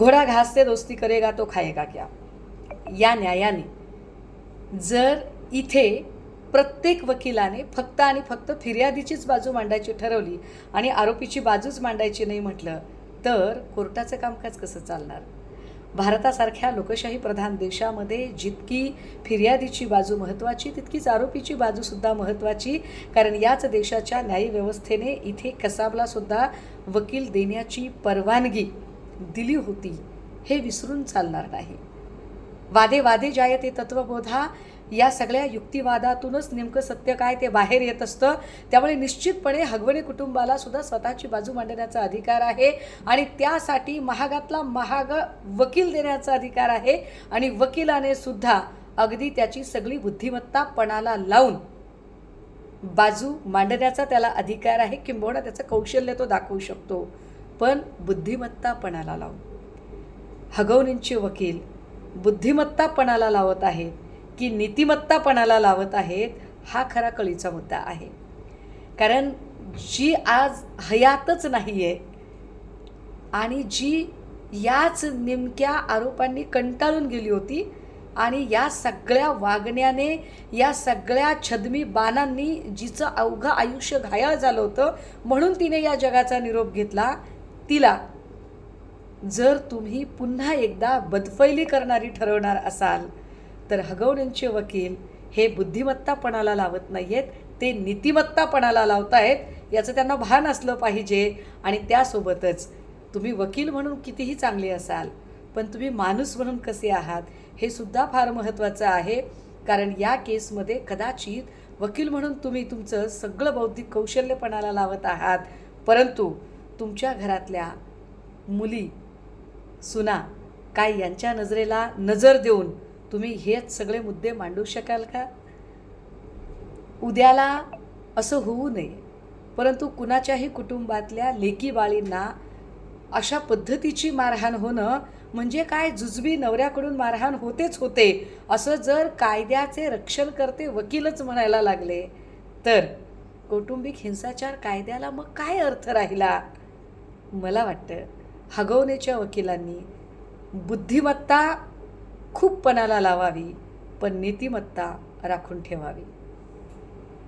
घोडा घास से दोस्ती करेगा तो खाएगा क्या, या न्यायाने जर इथे प्रत्येक वकिलाने फक्त आणि फक्त फिर्यादीचीच बाजू मांडायची ठरवली आणि आरोपीची बाजूच मांडायची नाही म्हटलं तर कोर्टाचं कामकाज कसं चालणार? भारतासारख्या लोकशाही प्रधान देशामध्ये जितकी फिर्यादीची बाजू महत्त्वाची तितकीच आरोपीची बाजूसुद्धा महत्त्वाची, कारण याच देशाच्या न्यायव्यवस्थेने इथे कसाबलासुद्धा वकील देण्याची परवानगी दिली होती, हे विसरून चालणार नाही. वादे वादे जायते तत्वबोधा या सगळ्या युक्तिवादातूनच नेमकं सत्य काय ते बाहेर येत असतं. त्यामुळे निश्चितपणे हगवणे कुटुंबाला सुद्धा स्वतःची बाजू मांडण्याचा अधिकार आहे आणि त्यासाठी महागातला महाग वकील देण्याचा अधिकार आहे आणि वकिलाने सुद्धा अगदी त्याची सगळी बुद्धिमत्ता पणाला लावून बाजू मांडण्याचा त्याला अधिकार आहे, किंबहुना त्याचं कौशल्य तो दाखवू शकतो. पण बुद्धिमत्ता पणाला लावून हगवणींचे वकील बुद्धिमत्ता पणाला लावत आहेत की नीतिमत्तापणाला लावत आहेत, हा खरा कळीचा मुद्दा आहे. कारण जी आज हयातच नाही आहे आणि जी याच नेमक्या आरोपांनी कंटाळून गेली होती आणि या सगळ्या वागण्याने या सगळ्या छद्मी बाणांनी जिचं अवघं आयुष्य घायाळ झालं होतं म्हणून तिने या जगाचा निरोप घेतला, तिला जर तुम्ही पुन्हा एकदा बदफैली करणारी ठरवणार असाल तर हगवणींचे वकील हे बुद्धिमत्तापणाला लावत नाही आहेत, ते नीतिमत्तापणाला लावत आहेत याचं त्यांना भान असलं पाहिजे. आणि त्यासोबतच तुम्ही वकील म्हणून कितीही चांगले असाल पण तुम्ही माणूस म्हणून कसे आहात हे सुद्धा फार महत्त्वाचं आहे. कारण या केसमध्ये कदाचित वकील म्हणून तुम्ही तुमचं सगळं बौद्धिक कौशल्यपणाला लावत आहात, परंतु तुमच्या घरातल्या मुली सुना काय यांच्या नजरेला नजर देऊन तुम्ही हेच सगळे मुद्दे मांडू शकाल का? उद्याला असं होऊ नये, परंतु कुणाच्याही कुटुंबातल्या लेकी बाळींना अशा पद्धतीची मारहाण होणं म्हणजे काय, जुजबी नवऱ्याकडून मारहाण होतेच होते असं जर कायद्याचे रक्षण करते वकीलच म्हणायला लागले तर कौटुंबिक हिंसाचार कायद्याला मग काय अर्थ राहिला? मला वाटतं हगवणेच्या वकिलांनी बुद्धिमत्ता खूप पणाला लावावी पण नीतिमत्ता राखून ठेवावी.